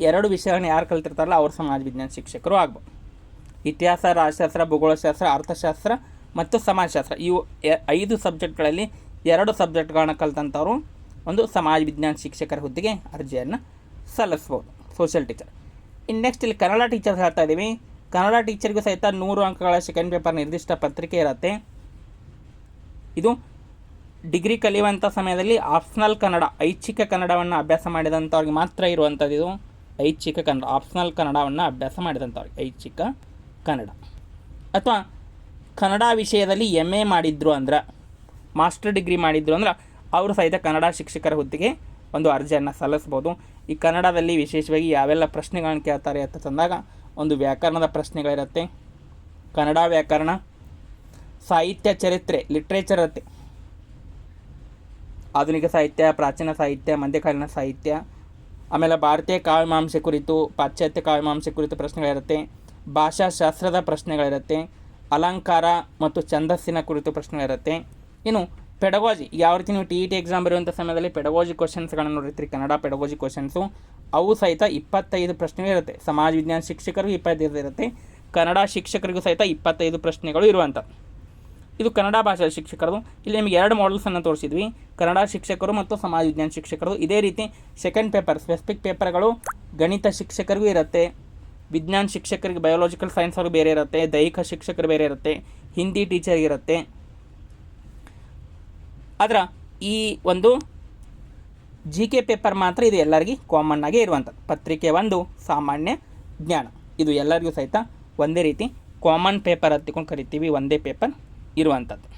2 ವಿಷಯಗಳನ್ನ ಯಾರು ಕಲ್ತಿರ್ತಾರಲ್ಲ ಅವ್ರು ಸಮಾಜ ವಿಜ್ಞಾನ ಶಿಕ್ಷಕರು ಆಗ್ಬೋದು. ಇತಿಹಾಸ, ರಾಜ್ಯಶಾಸ್ತ್ರ, ಭೂಗೋಳಶಾಸ್ತ್ರ, ಅರ್ಥಶಾಸ್ತ್ರ ಮತ್ತು ಸಮಾಜಶಾಸ್ತ್ರ, ಇವು 5 ಸಬ್ಜೆಕ್ಟ್ಗಳಲ್ಲಿ 2 ಸಬ್ಜೆಕ್ಟ್ಗಳನ್ನ ಕಲ್ತಂಥವ್ರು ಒಂದು ಸಮಾಜ ವಿಜ್ಞಾನ ಶಿಕ್ಷಕರ ಹುದ್ದೆಗೆ ಅರ್ಜಿಯನ್ನು ಸಲ್ಲಿಸ್ಬೋದು, ಸೋಷಿಯಲ್ ಟೀಚರ್. ಇನ್ನು ನೆಕ್ಸ್ಟ್ ಇಲ್ಲಿ ಕನ್ನಡ ಟೀಚರ್ ಹೇಳ್ತಾ ಇದ್ದೀವಿ. ಕನ್ನಡ ಟೀಚರ್ಗೂ ಸಹಿತ 100 ಅಂಕಗಳ ಸೆಕೆಂಡ್ ಪೇಪರ್ ನಿರ್ದಿಷ್ಟ ಪತ್ರಿಕೆ ಇರುತ್ತೆ. ಇದು ಡಿಗ್ರಿ ಕಲಿಯುವಂಥ ಸಮಯದಲ್ಲಿ ಆಪ್ಷನಲ್ ಕನ್ನಡ, ಐಚ್ಛಿಕ ಕನ್ನಡವನ್ನು ಅಭ್ಯಾಸ ಮಾಡಿದಂಥವ್ರಿಗೆ ಮಾತ್ರ ಇರುವಂಥದ್ದು. ಇದು ಐಚ್ಛಿಕ ಕನ್ನಡ, ಆಪ್ಷನಲ್ ಕನ್ನಡವನ್ನು ಅಭ್ಯಾಸ ಮಾಡಿದಂಥವ್ರಿಗೆ ಐಚ್ಛಿಕ ಕನ್ನಡ. ಅಥವಾ ಕನ್ನಡ ವಿಷಯದಲ್ಲಿ MA ಮಾಡಿದ್ರು ಅಂದ್ರೆ, ಮಾಸ್ಟರ್ ಡಿಗ್ರಿ ಮಾಡಿದ್ರು ಅಂದ್ರೆ ಅವರು ಸಹಿತ ಕನ್ನಡ ಶಿಕ್ಷಕರ ಹುದ್ದೆಗೆ ಒಂದು ಅರ್ಜಿಯನ್ನು ಸಲ್ಲಿಸ್ಬೋದು. ಈ ಕನ್ನಡದಲ್ಲಿ ವಿಶೇಷವಾಗಿ ಯಾವೆಲ್ಲ ಪ್ರಶ್ನೆಗಳನ್ನು ಕೇಳ್ತಾರೆ ಅಂತ ತಂದಾಗ ಒಂದು ವ್ಯಾಕರಣದ ಪ್ರಶ್ನೆಗಳಿರುತ್ತೆ, ಕನ್ನಡ ವ್ಯಾಕರಣ, ಸಾಹಿತ್ಯ ಚರಿತ್ರೆ ಲಿಟ್ರೇಚರ್ ಇರುತ್ತೆ, ಆಧುನಿಕ ಸಾಹಿತ್ಯ, ಪ್ರಾಚೀನ ಸಾಹಿತ್ಯ, ಮಧ್ಯಕಾಲೀನ ಸಾಹಿತ್ಯ, ಆಮೇಲೆ ಭಾರತೀಯ ಕಾವ್ಯಮಾಂಸೆ ಕುರಿತು, ಪಾಶ್ಚಾತ್ಯ ಕಾವ್ಯಮಾಂಸೆ ಕುರಿತು ಪ್ರಶ್ನೆಗಳಿರುತ್ತೆ, ಭಾಷಾಶಾಸ್ತ್ರದ ಪ್ರಶ್ನೆಗಳಿರುತ್ತೆ, ಅಲಂಕಾರ ಮತ್ತು ಛಂದಸ್ಸಿನ ಕುರಿತು ಪ್ರಶ್ನೆಗಳಿರುತ್ತೆ. ಇನ್ನು ಪೆಡಗೋಜಿ ಯಾವ ರೀತಿ ನೀವು ಟಿ ಎಕ್ಸಾಮ್ ಬರುವಂಥ ಸಮಯದಲ್ಲಿ ಪೆಡಗೋಜಿ ಕ್ವಶನ್ಸ್ಗಳನ್ನು ನೋಡಿರ್ತೀರಿ, ಕನ್ನಡ ಪೆಡಗೋಜಿ ಕ್ವಶನ್ಸು ಅವು ಸಹಿತ 25 ಪ್ರಶ್ನೆಗಳು ಇರುತ್ತೆ. ಸಮಾಜ ವಿಜ್ಞಾನ ಶಿಕ್ಷಕರಿಗೂ 25 ಇರುತ್ತೆ, ಕನ್ನಡ ಶಿಕ್ಷಕರಿಗೂ ಸಹಿತ 25 ಪ್ರಶ್ನೆಗಳು ಇರುವಂಥದ್ದು. ಇದು ಕನ್ನಡ ಭಾಷಾ ಶಿಕ್ಷಕರದು. ಇಲ್ಲಿ ನಿಮಗೆ 2 ಮಾಡಲ್ಸನ್ನು ತೋರಿಸಿದ್ವಿ, ಕನ್ನಡ ಶಿಕ್ಷಕರು ಮತ್ತು ಸಮಾಜ ವಿಜ್ಞಾನ ಶಿಕ್ಷಕರು. ಇದೇ ರೀತಿ ಸೆಕೆಂಡ್ ಪೇಪರ್ ಸ್ಪೆಸಿಫಿಕ್ ಪೇಪರ್ಗಳು ಗಣಿತ ಶಿಕ್ಷಕರಿಗೂ ಇರುತ್ತೆ, ವಿಜ್ಞಾನ ಶಿಕ್ಷಕರಿಗೆ ಬಯೋಲಾಜಿಕಲ್ ಸೈನ್ಸ್ ಅವರು ಬೇರೆ ಇರುತ್ತೆ, ದೈಹಿಕ ಶಿಕ್ಷಕರು ಬೇರೆ ಇರುತ್ತೆ, ಹಿಂದಿ ಟೀಚರ್ ಇರುತ್ತೆ. ಅದರ ಈ ಒಂದು ಜಿ ಕೆ ಪೇಪರ್ ಮಾತ್ರ ಇದು ಎಲ್ಲರಿಗೂ ಕಾಮನ್ ಆಗಿ ಇರುವಂಥದ್ದು. ಪತ್ರಿಕೆ 1 ಸಾಮಾನ್ಯ ಜ್ಞಾನ, ಇದು ಎಲ್ಲರಿಗೂ ಸಹಿತ ಒಂದೇ ರೀತಿ ಕಾಮನ್ ಪೇಪರ್ ಹತ್ತಿಕೊಂಡು ಕರಿತೀವಿ, ಒಂದೇ ಪೇಪರ್ ಇರುವಂಥದ್ದು.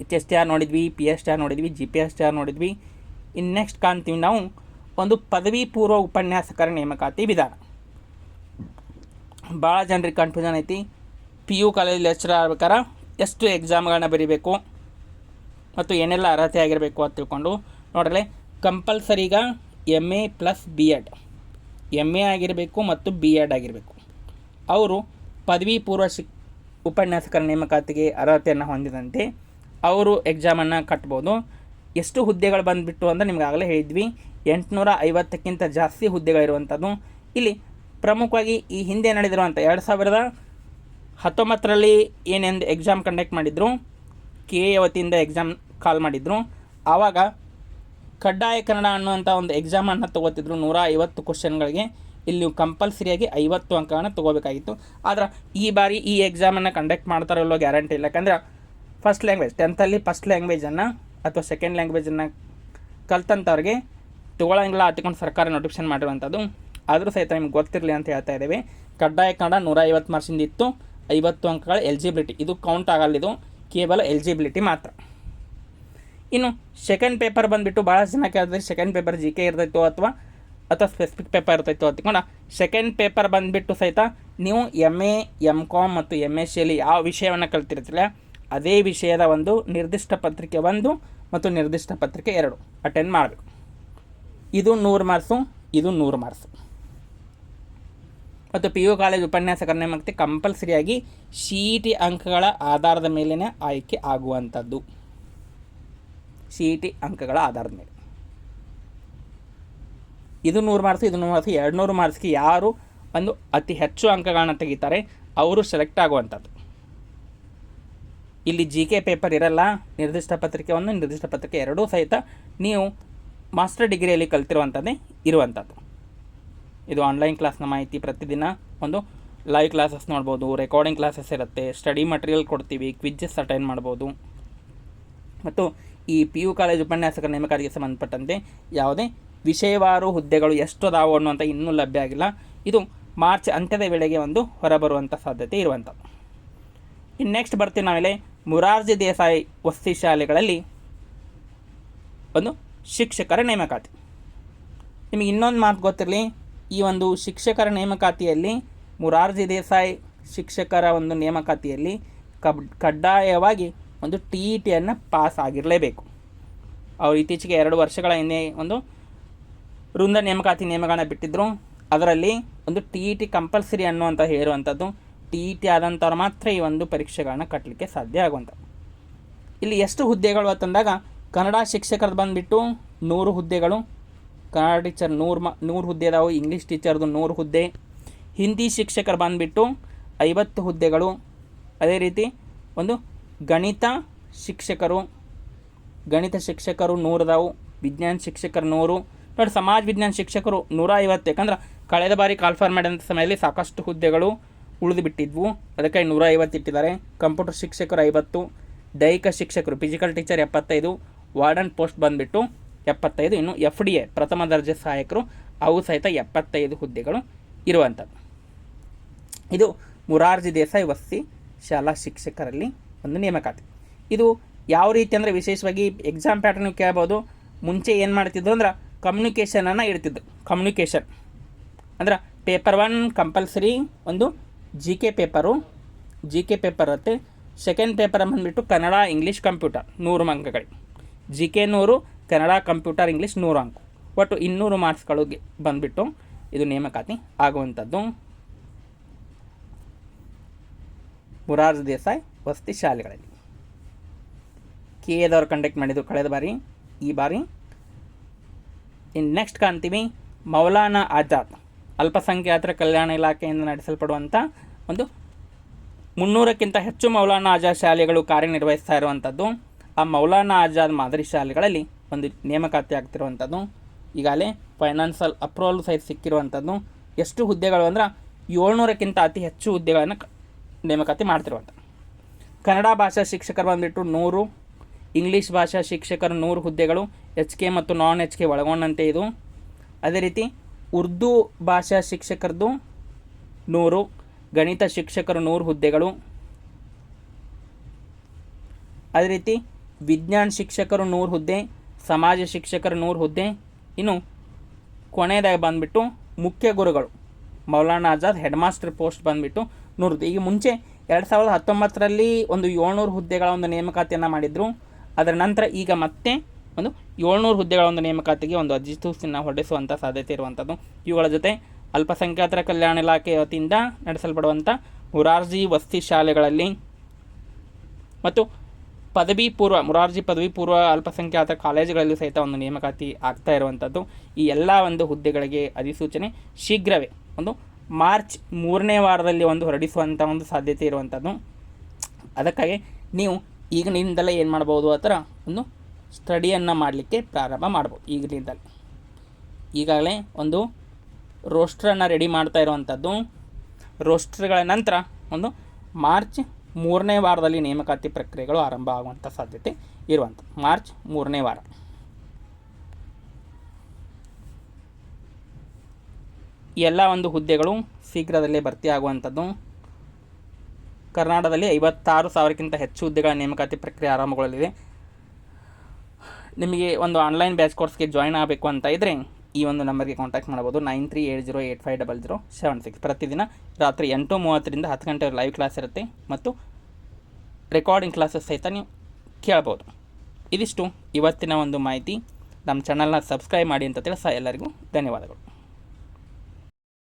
HSTR ನೋಡಿದ್ವಿ, PSTR ನೋಡಿದ್ವಿ, GPSTR ನೋಡಿದ್ವಿ. ಇನ್ನು ನೆಕ್ಸ್ಟ್ ಕಾಣ್ತೀವಿ ನಾವು ಒಂದು ಪದವಿ ಪೂರ್ವ ಉಪನ್ಯಾಸಕರ ನೇಮಕಾತಿ ವಿಧಾನ. ಭಾಳ ಜನರಿಗೆ ಕನ್ಫ್ಯೂಷನ್ ಐತಿ, PU ಕಾಲೇಜ್ ಲೆಕ್ಚರರ್ ಆಗ್ಬೇಕಾರೆ ಎಷ್ಟು ಎಕ್ಸಾಮ್ಗಳನ್ನ ಬರೀಬೇಕು ಮತ್ತು ಏನೆಲ್ಲ ಅರ್ಹತೆ ಆಗಿರಬೇಕು ಅಂತ ತಿಳ್ಕೊಂಡು ನೋಡ್ರಲೆ. ಕಂಪಲ್ಸರಿಗ MA + B.Ed MA ಆಗಿರಬೇಕು ಮತ್ತು B.Ed ಆಗಿರಬೇಕು. ಅವರು ಪದವಿ ಪೂರ್ವ ಉಪನ್ಯಾಸಕರ ನೇಮಕಾತಿಗೆ ಅರ್ಹತೆಯನ್ನು ಹೊಂದಿದಂತೆ ಅವರು ಎಕ್ಸಾಮನ್ನು ಕಟ್ಬೋದು. ಎಷ್ಟು ಹುದ್ದೆಗಳು ಬಂದುಬಿಟ್ಟು ಅಂದರೆ ನಿಮ್ಗೆ ಆಗಲೇ ಹೇಳಿದ್ವಿ, 850ಕ್ಕಿಂತ ಜಾಸ್ತಿ ಹುದ್ದೆಗಳಿರುವಂಥದ್ದು. ಇಲ್ಲಿ ಪ್ರಮುಖವಾಗಿ ಈ ಹಿಂದೆ ನಡೆದಿರುವಂಥ 2019ರಲ್ಲಿ ಏನೆಂದು ಎಕ್ಸಾಮ್ ಕಂಡಕ್ಟ್ ಮಾಡಿದ್ರು, KA ವತಿಯಿಂದ ಎಕ್ಸಾಮ್ ಕಾಲ್ ಮಾಡಿದ್ರು. ಆವಾಗ ಕಡ್ಡಾಯ ಕನ್ನಡ ಅನ್ನುವಂಥ ಒಂದು ಎಕ್ಸಾಮನ್ನು ತೊಗೋತಿದ್ರು 150 ಕ್ವಶನ್ಗಳಿಗೆ. ಇಲ್ಲಿ ನೀವು ಕಂಪಲ್ಸರಿಯಾಗಿ 50 ಅಂಕಗಳನ್ನು ತೊಗೋಬೇಕಾಗಿತ್ತು. ಆದರೆ ಈ ಬಾರಿ ಈ ಎಕ್ಸಾಮನ್ನು ಕಂಡಕ್ಟ್ ಮಾಡ್ತಾರಲ್ಲೋ ಗ್ಯಾರಂಟಿ ಇಲ್ಲ. ಯಾಕಂದರೆ ಫಸ್ಟ್ ಲ್ಯಾಂಗ್ವೇಜ್ 10th ಫಸ್ಟ್ ಲ್ಯಾಂಗ್ವೇಜನ್ನು ಅಥವಾ ಸೆಕೆಂಡ್ ಲ್ಯಾಂಗ್ವೇಜನ್ನು ಕಲ್ತಂಥವ್ರಿಗೆ ತೊಗೊಳಂಗಿಲ್ಲ ಹತ್ತಿಕೊಂಡು ಸರ್ಕಾರ ನೋಟಿಫಿಕೇಶನ್ ಮಾಡಿರುವಂಥದ್ದು. ಆದರೂ ಸಹಿತ ನಿಮ್ಗೆ ಗೊತ್ತಿರಲಿ ಅಂತ ಹೇಳ್ತಾ ಇದ್ದೇವೆ. ಕಡ್ಡಾಯ ಕನ್ನಡ 150 ಮಾರ್ಕ್ಸಿಂದ ಇತ್ತು, 50 ಅಂಕಗಳ ಎಲಿಜಿಬಿಲಿಟಿ, ಇದು ಕೌಂಟ್ ಆಗಲ್ಲ, ಇದು ಕೇವಲ ಎಲಿಜಿಬಿಲಿಟಿ ಮಾತ್ರ. ಇನ್ನು ಸೆಕೆಂಡ್ ಪೇಪರ್ ಬಂದುಬಿಟ್ಟು ಭಾಳ ಜನ ಕೇಳಿದ್ರೆ ಸೆಕೆಂಡ್ ಪೇಪರ್ GK ಇರ್ತೈತೋ ಅಥವಾ ಸ್ಪೆಸಿಫಿಕ್ ಪೇಪರ್ ಇರ್ತೈತೋ ಅಂದ್ಕೊಂಡು ಸೆಕೆಂಡ್ ಪೇಪರ್ ಬಂದುಬಿಟ್ಟು ಸಹಿತ ನೀವು MA MCom ಮತ್ತು MSCಯಲ್ಲಿ ಯಾವ ವಿಷಯವನ್ನು ಕಲ್ತಿರ್ತಿಲ್ಲ ಅದೇ ವಿಷಯದ ಒಂದು ನಿರ್ದಿಷ್ಟ ಪತ್ರಿಕೆ 1 ಮತ್ತು ನಿರ್ದಿಷ್ಟ ಪತ್ರಿಕೆ 2 ಅಟೆಂಡ್ ಮಾಡಬೇಕು. ಇದು 100 ಮಾರ್ಕ್ಸು, ಇದು 100 ಮಾರ್ಕ್ಸು. ಮತ್ತು PU ಕಾಲೇಜ್ ಉಪನ್ಯಾಸಕರ ನೇಮಕಾತಿ ಕಂಪಲ್ಸರಿಯಾಗಿ CET ಅಂಕಗಳ ಆಧಾರದ ಮೇಲೇ ಆಯ್ಕೆ ಆಗುವಂಥದ್ದು. CET ಅಂಕಗಳ ಆಧಾರದ ಮೇಲೆ ಇದು 100 ಮಾರ್ಕ್ಸು, ಇದು 100 ಮಾರ್ಕ್ಸು. 200 ಮಾರ್ಕ್ಸ್ಗೆ ಯಾರು ಒಂದು ಅತಿ ಹೆಚ್ಚು ಅಂಕಗಳನ್ನ ತೆಗಿತಾರೆ ಅವರು ಸೆಲೆಕ್ಟ್ ಆಗುವಂಥದ್ದು. ಇಲ್ಲಿ GK ಪೇಪರ್ ಇರಲ್ಲ, ನಿರ್ದಿಷ್ಟ ಪತ್ರಿಕೆ 1 ನಿರ್ದಿಷ್ಟ ಪತ್ರಿಕೆ 2 ಸಹಿತ ನೀವು ಮಾಸ್ಟರ್ ಡಿಗ್ರಿಯಲ್ಲಿ ಕಲ್ತಿರುವಂಥದ್ದೇ ಇರುವಂಥದ್ದು. ಇದು ಆನ್ಲೈನ್ ಕ್ಲಾಸ್ನ ಮಾಹಿತಿ. ಪ್ರತಿದಿನ ಒಂದು ಲೈವ್ ಕ್ಲಾಸಸ್ ನೋಡ್ಬೋದು, ರೆಕಾರ್ಡಿಂಗ್ ಕ್ಲಾಸಸ್ ಇರುತ್ತೆ, ಸ್ಟಡಿ ಮಟೀರಿಯಲ್ ಕೊಡ್ತೀವಿ, ಕ್ವಿಜ್ಜಸ್ ಅಟೆಂಡ್ ಮಾಡ್ಬೋದು. ಮತ್ತು ಈ PU ಕಾಲೇಜ್ ಉಪನ್ಯಾಸಕರ ನೇಮಕಾತಿಗೆ ಸಂಬಂಧಪಟ್ಟಂತೆ ಯಾವುದೇ ವಿಷಯವಾರು ಹುದ್ದೆಗಳು ಎಷ್ಟು ಅದಾವು ಅನ್ನುವಂಥ ಇನ್ನೂ ಲಭ್ಯ ಆಗಿಲ್ಲ. ಇದು ಮಾರ್ಚ್ ಅಂತ್ಯದ ವೇಳೆಗೆ ಒಂದು ಹೊರಬರುವಂಥ ಸಾಧ್ಯತೆ ಇರುವಂಥದ್ದು. ಇನ್ನು ನೆಕ್ಸ್ಟ್ ಬರ್ತೀವಿ ನಾವಿಲ್ಲಿ ಮೊರಾರ್ಜಿ ದೇಸಾಯಿ ವಸತಿ ಶಾಲೆಗಳಲ್ಲಿ ಒಂದು ಶಿಕ್ಷಕರ ನೇಮಕಾತಿ. ನಿಮಗೆ ಇನ್ನೊಂದು ಮಾತು ಗೊತ್ತಿರಲಿ, ಈ ಒಂದು ಶಿಕ್ಷಕರ ನೇಮಕಾತಿಯಲ್ಲಿ ಮೊರಾರ್ಜಿ ದೇಸಾಯಿ ಶಿಕ್ಷಕರ ಒಂದು ನೇಮಕಾತಿಯಲ್ಲಿ ಕಡ್ಡಾಯವಾಗಿ ಒಂದು TETಯನ್ನು ಪಾಸ್ ಆಗಿರಲೇಬೇಕು. ಅವರು ಇತ್ತೀಚೆಗೆ 2 ವರ್ಷಗಳ ಹಿಂದೆ ಒಂದು ವೃಂದ ನೇಮಗಳನ್ನ ಬಿಟ್ಟಿದ್ದರು. ಅದರಲ್ಲಿ ಒಂದು TET ಕಂಪಲ್ಸರಿ ಅನ್ನುವಂಥ ಹೇಳುವಂಥದ್ದು. TET ಆದಂಥವ್ರು ಮಾತ್ರ ಈ ಒಂದು ಪರೀಕ್ಷೆಗಳನ್ನ ಕಟ್ಟಲಿಕ್ಕೆ ಸಾಧ್ಯ ಆಗುವಂಥದ್ದು. ಇಲ್ಲಿ ಎಷ್ಟು ಹುದ್ದೆಗಳು ಅಂತಂದಾಗ ಕನ್ನಡ ಶಿಕ್ಷಕರದ್ದು ಬಂದುಬಿಟ್ಟು 100 ಹುದ್ದೆಗಳು, ಕನ್ನಡ ಟೀಚರ್ 100 ಹುದ್ದೆ ಅದಾವು, ಇಂಗ್ಲೀಷ್ ಟೀಚರ್ದು 100 ಹುದ್ದೆ, ಹಿಂದಿ ಶಿಕ್ಷಕರು ಬಂದುಬಿಟ್ಟು 50 ಹುದ್ದೆಗಳು. ಅದೇ ರೀತಿ ಒಂದು ಗಣಿತ ಶಿಕ್ಷಕರು 100 ಅದಾವು, ವಿಜ್ಞಾನ ಶಿಕ್ಷಕರು 100 ನೋಡಿ. ಸಮಾಜ ವಿಜ್ಞಾನ ಶಿಕ್ಷಕರು 150. ಯಾಕಂದ್ರೆ ಕಳೆದ ಬಾರಿ ಕಾಲ್ಫಾರ್ ಮಾಡಿದಂಥ ಸಮಯದಲ್ಲಿ ಸಾಕಷ್ಟು ಹುದ್ದೆಗಳು ಉಳಿದು ಬಿಟ್ಟಿದ್ವು, ಅದಕ್ಕೆ 150 ಇಟ್ಟಿದ್ದಾರೆ. ಕಂಪ್ಯೂಟರ್ ಶಿಕ್ಷಕರು 50, ದೈಹಿಕ ಶಿಕ್ಷಕರು ಫಿಸಿಕಲ್ ಟೀಚರ್ 75, ವಾರ್ಡನ್ ಪೋಸ್ಟ್ ಬಂದುಬಿಟ್ಟು 75. ಇನ್ನು FDA ಪ್ರಥಮ ದರ್ಜೆ ಸಹಾಯಕರು ಅವು ಸಹಿತ 75 ಹುದ್ದೆಗಳು ಇರುವಂಥದ್ದು. ಇದು ಮೊರಾರ್ಜಿ ದೇಸಾಯಿ ವಸತಿ ಶಾಲಾ ಶಿಕ್ಷಕರಲ್ಲಿ ಒಂದು ನೇಮಕಾತಿ. ಇದು ಯಾವ ರೀತಿ ಅಂದರೆ ವಿಶೇಷವಾಗಿ ಎಕ್ಸಾಮ್ ಪ್ಯಾಟರ್ನ್ ಕೇಳ್ಬೋದು. ಮುಂಚೆ ಏನು ಮಾಡ್ತಿದ್ರು ಅಂದ್ರೆ ಕಮ್ಯುನಿಕೇಷನನ್ನು ಇಡ್ತಿದ್ರು. ಕಮ್ಯುನಿಕೇಷನ್ ಅಂದ್ರೆ ಪೇಪರ್ 1 ಕಂಪಲ್ಸರಿ ಒಂದು GK ಪೇಪರ್ ಇರುತ್ತೆ. ಸೆಕೆಂಡ್ ಪೇಪರ್ ಬಂದುಬಿಟ್ಟು Kannada English computer 100 ಅಂಕಗಳಿಗೆ, GK 100, Kannada computer English 100 ಅಂಕ, ಒಟ್ಟು 200 ಮಾರ್ಕ್ಸ್ಗಳಿಗೆ ಬಂದುಬಿಟ್ಟು ಇದು ನೇಮಕಾತಿ ಆಗುವಂಥದ್ದು. ಮೊರಾರ್ಜಿ ದೇಸಾಯಿ ವಸತಿ ಶಾಲೆಗಳಲ್ಲಿ. ಕೆ ಎದವರು ಕಂಡಕ್ಟ್ ಮಾಡಿದ್ದು ಕಳೆದ ಬಾರಿ. ಈ ಬಾರಿ ಇನ್ನು ನೆಕ್ಸ್ಟ್ ಕಾಣ್ತೀವಿ ಮೌಲಾನಾ ಆಜಾದ್ ಅಲ್ಪಸಂಖ್ಯಾತರ ಕಲ್ಯಾಣ ಇಲಾಖೆಯಿಂದ ನಡೆಸಲ್ಪಡುವಂಥ ಒಂದು 300ಕ್ಕಿಂತ ಹೆಚ್ಚು ಮೌಲಾನಾ ಆಜಾದ್ ಶಾಲೆಗಳು ಕಾರ್ಯನಿರ್ವಹಿಸ್ತಾ ಇರುವಂಥದ್ದು. ಆ ಮೌಲಾನಾ ಆಜಾದ್ ಮಾದರಿ ಶಾಲೆಗಳಲ್ಲಿ ಒಂದು ನೇಮಕಾತಿ ಆಗ್ತಿರುವಂಥದ್ದು. ಈಗಾಗಲೇ ಫೈನಾನ್ಷಿಯಲ್ ಅಪ್ರೂವಲ್ ಸಹಿತ ಸಿಕ್ಕಿರುವಂಥದ್ದು. ಎಷ್ಟು ಹುದ್ದೆಗಳು ಅಂದ್ರೆ 700ಕ್ಕಿಂತ ಅತಿ ಹೆಚ್ಚು ಹುದ್ದೆಗಳನ್ನು ನೇಮಕಾತಿ ಮಾಡ್ತಿರುವಂಥ. ಕನ್ನಡ ಭಾಷಾ ಶಿಕ್ಷಕರು ಬಂದುಬಿಟ್ಟು 100, ಇಂಗ್ಲೀಷ್ ಭಾಷಾ ಶಿಕ್ಷಕರು 100 ಹುದ್ದೆಗಳು, HK ಮತ್ತು ನಾನ್ HK ಒಳಗೊಂಡಂತೆ ಇದು. ಅದೇ ರೀತಿ ಉರ್ದು ಭಾಷಾ ಶಿಕ್ಷಕರದ್ದು 100, ಗಣಿತ ಶಿಕ್ಷಕರು 100 ಹುದ್ದೆಗಳು. ಅದೇ ರೀತಿ ವಿಜ್ಞಾನ ಶಿಕ್ಷಕರು 100 ಹುದ್ದೆ, ಸಮಾಜ ಶಿಕ್ಷಕರು 100 ಹುದ್ದೆ. ಇನ್ನು ಕೊನೆಯದಾಗಿ ಬಂದುಬಿಟ್ಟು ಮುಖ್ಯ ಗುರುಗಳು Maulana Azad head master post ಬಂದುಬಿಟ್ಟು 100 ಹುದ್ದೆ. ಈಗ ಮುಂಚೆ 2019ರಲ್ಲಿ ಒಂದು 700 ಹುದ್ದೆಗಳ ಒಂದು ನೇಮಕಾತಿಯನ್ನು ಮಾಡಿದರು. ಅದರ ನಂತರ ಈಗ ಮತ್ತೆ ಒಂದು 700 ಹುದ್ದೆಗಳ ಒಂದು ನೇಮಕಾತಿಗೆ ಒಂದು ಅಧಿಸೂಚನೆ ಹೊರಡಿಸುವಂಥ ಸಾಧ್ಯತೆ ಇರುವಂಥದ್ದು. ಇವುಗಳ ಜೊತೆ ಅಲ್ಪಸಂಖ್ಯಾತರ ಕಲ್ಯಾಣ ಇಲಾಖೆ ವತಿಯಿಂದ ನಡೆಸಲ್ಪಡುವಂಥ ಮೊರಾರ್ಜಿ ವಸತಿ ಶಾಲೆಗಳಲ್ಲಿ ಮತ್ತು ಮೊರಾರ್ಜಿ ಪದವಿ ಪೂರ್ವ ಅಲ್ಪಸಂಖ್ಯಾತ ಕಾಲೇಜುಗಳಲ್ಲಿ ಸಹಿತ ಒಂದು ನೇಮಕಾತಿ ಆಗ್ತಾ ಇರುವಂಥದ್ದು. ಈ ಎಲ್ಲ ಒಂದು ಹುದ್ದೆಗಳಿಗೆ ಅಧಿಸೂಚನೆ ಶೀಘ್ರವೇ ಒಂದು ಮಾರ್ಚ್ 3ನೇ ವಾರದಲ್ಲಿ ಒಂದು ಹೊರಡಿಸುವಂಥ ಒಂದು ಸಾಧ್ಯತೆ ಇರುವಂಥದ್ದು. ಅದಕ್ಕಾಗಿ ನೀವು ಈಗಿನಿಂದಲೇ ಏನು ಮಾಡ್ಬೋದು ಆ ಥರ ಒಂದು ಸ್ಟಡಿಯನ್ನು ಮಾಡಲಿಕ್ಕೆ ಪ್ರಾರಂಭ ಮಾಡ್ಬೋದು. ಈಗಿನಿಂದಲೇ ಈಗಾಗಲೇ ಒಂದು ರೋಸ್ಟ್ರನ್ನು ರೆಡಿ ಮಾಡ್ತಾ ಇರುವಂಥದ್ದು. ರೋಸ್ಟ್ರ್ಗಳ ನಂತರ ಒಂದು ಮಾರ್ಚ್ 3ನೇ ವಾರದಲ್ಲಿ ನೇಮಕಾತಿ ಪ್ರಕ್ರಿಯೆಗಳು ಆರಂಭ ಆಗುವಂಥ ಸಾಧ್ಯತೆ ಇರುವಂಥದ್ದು. ಮಾರ್ಚ್ 3ನೇ ವಾರ. ಈ ಎಲ್ಲ ಒಂದು ಹುದ್ದೆಗಳು ಶೀಘ್ರದಲ್ಲೇ ಭರ್ತಿ ಆಗುವಂಥದ್ದು. ಕರ್ನಾಟಕದಲ್ಲಿ 56,000ಕ್ಕಿಂತ ಹೆಚ್ಚು ಹುದ್ದೆಗಳ ನೇಮಕಾತಿ ಪ್ರಕ್ರಿಯೆ ಆರಂಭಗೊಳ್ಳಲಿದೆ. ನಿಮಗೆ ಒಂದು ಆನ್ಲೈನ್ ಬ್ಯಾಚ್ ಕೋರ್ಸ್ಗೆ ಜಾಯ್ನ್ ಆಗಬೇಕು ಅಂತ ಇದ್ದರೆ ಈ ಒಂದು ನಂಬರ್ಗೆ ಕಾಂಟ್ಯಾಕ್ಟ್ ಮಾಡ್ಬೋದು. 9380850076. ಪ್ರತಿದಿನ ರಾತ್ರಿ 8:30ರಿಂದ 10 ಗಂಟೆ ಲೈವ್ ಕ್ಲಾಸ್ ಇರುತ್ತೆ ಮತ್ತು ರೆಕಾರ್ಡಿಂಗ್ ಕ್ಲಾಸಸ್ ಸಹಿತ ನೀವು ಕೇಳ್ಬೋದು. ಇದಿಷ್ಟು ಇವತ್ತಿನ ಒಂದು ಮಾಹಿತಿ. ನಮ್ಮ ಚಾನಲ್ನ ಸಬ್ಸ್ಕ್ರೈಬ್ ಮಾಡಿ ಅಂತ ತಿಳಿಸ ಎಲ್ಲರಿಗೂ ಧನ್ಯವಾದಗಳು.